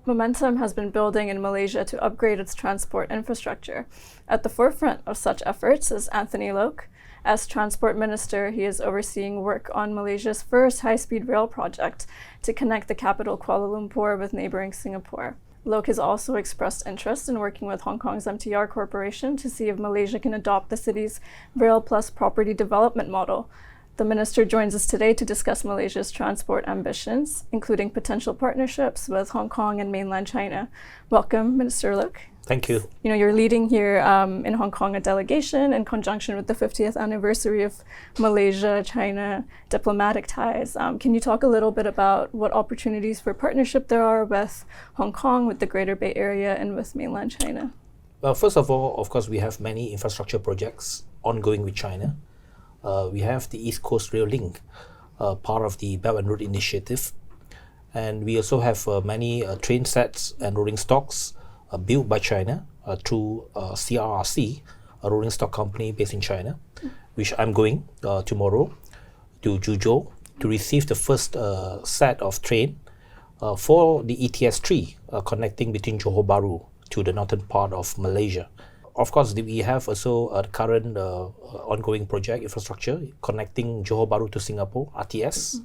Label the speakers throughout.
Speaker 1: Momentum has been building in Malaysia to upgrade its transport infrastructure. At the forefront of such efforts is Anthony Loke. As Transport Minister, he is overseeing work on Malaysia's first high-speed rail project to connect the capital Kuala Lumpur with neighbouring Singapore. Loke has also expressed interest in working with Hong Kong's MTR Corporation to see if Malaysia can adopt the city's Rail Plus property development model. The minister joins us today to discuss Malaysia's transport ambitions, including potential partnerships with Hong Kong and mainland China. Welcome, Minister Loke.
Speaker 2: Thank you.
Speaker 1: You're leading here in Hong Kong a delegation in conjunction with the 50th anniversary of Malaysia-China diplomatic ties. Can you talk a little bit about what opportunities for partnership there are with Hong Kong, with the Greater Bay Area, and with mainland China?
Speaker 2: Well, first of all, of course, we have many infrastructure projects ongoing with China. We have the East Coast Rail Link, part of the Belt and Road Initiative. And we also have many train sets and rolling stocks built by China through CRRC, a rolling stock company based in China, which I'm going tomorrow to Zhuzhou to receive the first set of train for the ETS3 connecting between Johor Bahru to the northern part of Malaysia. Of course, we have also a current ongoing project infrastructure connecting Johor Bahru to Singapore, RTS,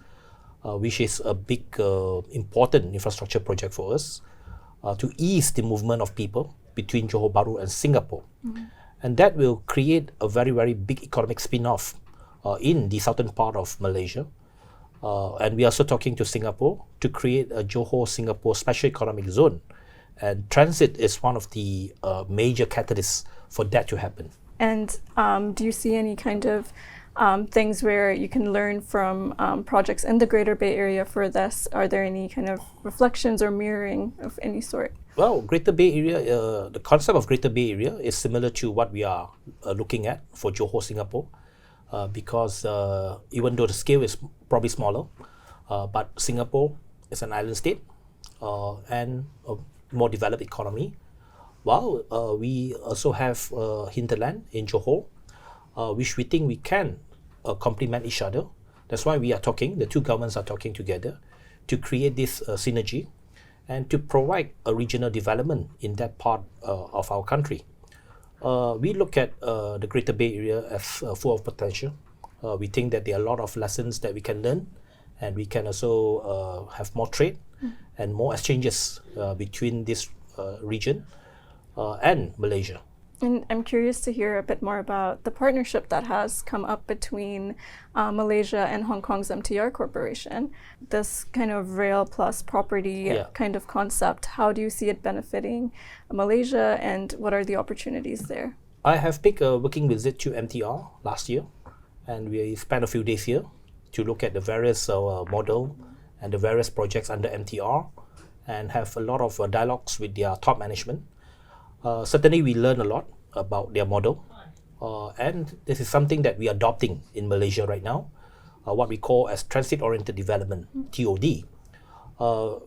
Speaker 2: which is a big, important infrastructure project for us to ease the movement of people between Johor Bahru and Singapore. And that will create a very, very big economic spin-off in the southern part of Malaysia. And we are also talking to Singapore to create a Johor-Singapore Special Economic Zone. And transit is one of the major catalysts for that to happen.
Speaker 1: And do you see any kind of things where you can learn from projects in the Greater Bay Area for this? Are there any kind of reflections or mirroring of any sort?
Speaker 2: Well, Greater Bay Area, the concept of Greater Bay Area is similar to what we are looking at for Johor, Singapore, because even though the scale is probably smaller, but Singapore is an island state and a more developed economy, while we also have hinterland in Johor, which we think we can complement each other. That's why we are talking, the two governments are talking together to create this synergy and to provide a regional development in that part of our country. We look at the Greater Bay Area as full of potential. We think that there are a lot of lessons that we can learn, and we can also have more trade and more exchanges between this region and Malaysia.
Speaker 1: And I'm curious to hear a bit more about the partnership that has come up between Malaysia and Hong Kong's MTR Corporation. This kind of rail plus property kind of concept, how do you see it benefiting Malaysia, and what are the opportunities there?
Speaker 2: I have picked a working visit to MTR last year, and we spent a few days here to look at the various model and the various projects under MTR, and have a lot of dialogues with their top management. Certainly we learn a lot about their model, and this is something that we are adopting in Malaysia right now, what we call as transit-oriented development, TOD.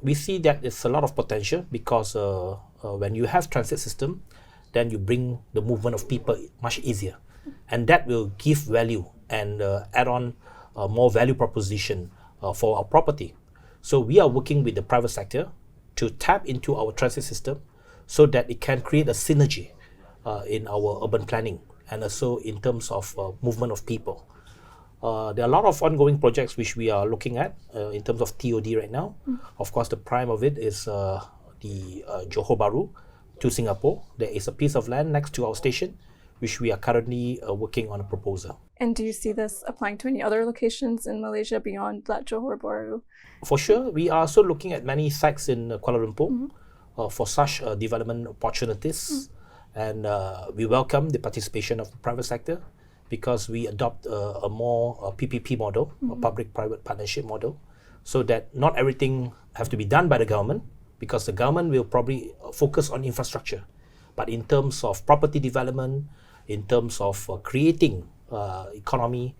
Speaker 2: We see that it's a lot of potential because when you have transit system, then you bring the movement of people much easier, and that will give value and add on more value proposition for our property. So we are working with the private sector to tap into our transit system so that it can create a synergy in our urban planning and also in terms of movement of people. There are a lot of ongoing projects which we are looking at in terms of TOD right now. Of course, the prime of it is the Johor Bahru to Singapore. There is a piece of land next to our station which we are currently working on a proposal.
Speaker 1: And do you see this applying to any other locations in Malaysia beyond that Johor Bahru?
Speaker 2: For sure, we are also looking at many sites in Kuala Lumpur for such development opportunities. And we welcome the participation of the private sector because we adopt a more PPP model, a public-private partnership model, so that not everything have to be done by the government, because the government will probably focus on infrastructure. But in terms of property development, in terms of creating economy,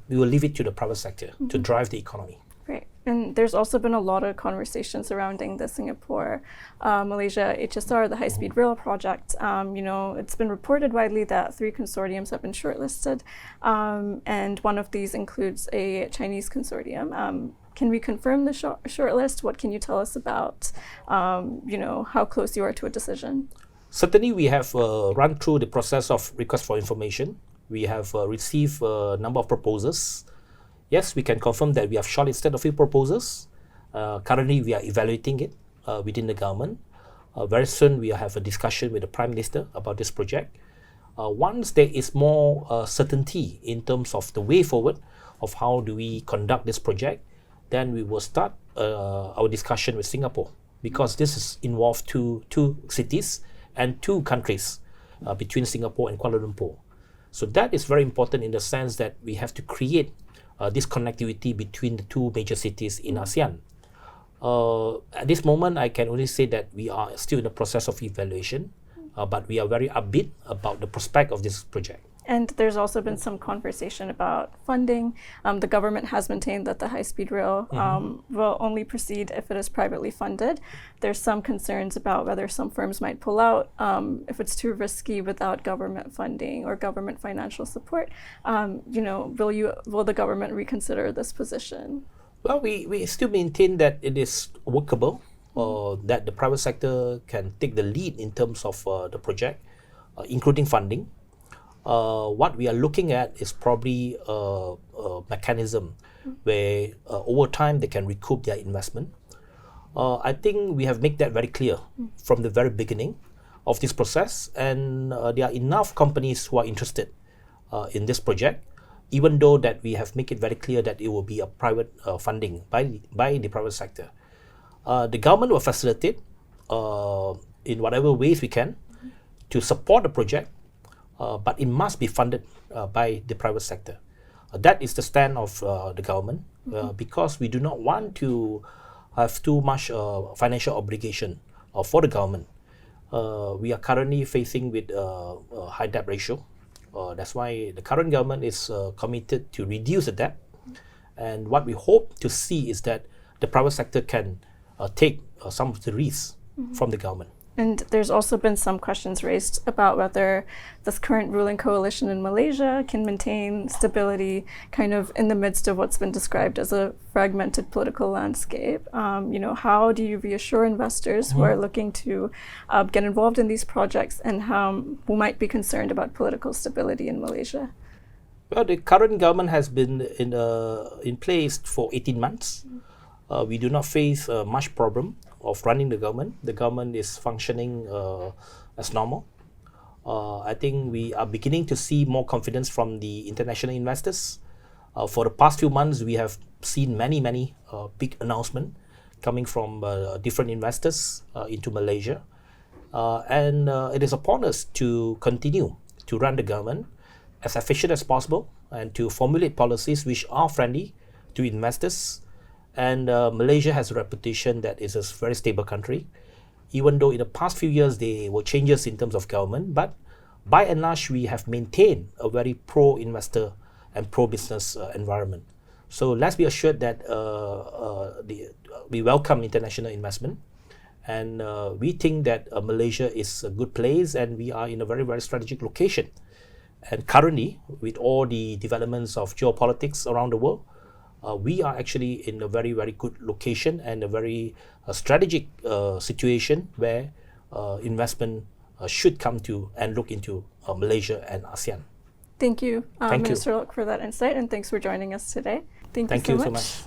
Speaker 2: we will leave it to the private sector to drive the economy.
Speaker 1: Right. And there's also been a lot of conversation surrounding the Singapore Malaysia HSR, the high-speed rail project. It's been reported widely that 3 consortiums have been shortlisted, and one of these includes a Chinese consortium. can we confirm the shortlist? What can you tell us about, how close you are to a decision?
Speaker 2: Certainly, we have run through the process of request for information. We have received a number of proposals. Yes, we can confirm that we have shortlisted a few proposals. Currently, we are evaluating it within the government. Very soon, we will have a discussion with the Prime Minister about this project. Once there is more certainty in terms of the way forward of how do we conduct this project, then we will start our discussion with Singapore, because this is involved two cities and two countries between Singapore and Kuala Lumpur. So that is very important in the sense that we have to create this connectivity between the two major cities in ASEAN. At this moment, I can only say that we are still in the process of evaluation, but we are very upbeat about the prospect of this project.
Speaker 1: And there's also been some conversation about funding. The government has maintained that the high-speed rail will only proceed if it is privately funded. There's some concerns about whether some firms might pull out if it's too risky without government funding or government financial support. Will the government reconsider this position?
Speaker 2: Well, we still maintain that it is workable, that the private sector can take the lead in terms of the project, including funding. What we are looking at is probably a mechanism where over time they can recoup their investment. I think we have made that very clear from the very beginning of this process, and there are enough companies who are interested in this project, even though that we have made it very clear that it will be a private funding by the private sector. The government will facilitate in whatever ways we can to support the project, but it must be funded by the private sector. That is the stand of the government, because we do not want to have too much financial obligation for the government. We are currently facing with a high debt ratio. That's why the current government is committed to reduce the debt. And what we hope to see is that the private sector can take some of the risks from the government.
Speaker 1: And there's also been some questions raised about whether this current ruling coalition in Malaysia can maintain stability kind of in the midst of what's been described as a fragmented political landscape. How do you reassure investors who are looking to get involved in these projects and who might be concerned about political stability in Malaysia?
Speaker 2: Well, the current government has been in place for 18 months. We do not face much problem of running the government. The government is functioning as normal. I think we are beginning to see more confidence from the international investors. For the past few months, we have seen many big announcements coming from different investors into Malaysia. And it is upon us to continue to run the government as efficient as possible and to formulate policies which are friendly to investors. And Malaysia has a reputation that is a very stable country, even though in the past few years there were changes in terms of government. But by and large, we have maintained a very pro-investor and pro-business environment. So let's be assured that we welcome international investment. And we think that Malaysia is a good place and we are in a very strategic location. And currently, with all the developments of geopolitics around the world, we are actually in a very good location and a very strategic situation where investment should come to and look into Malaysia and ASEAN.
Speaker 1: Thank you, Minister Loke, for that insight, and thanks for joining us today. Thank you so much.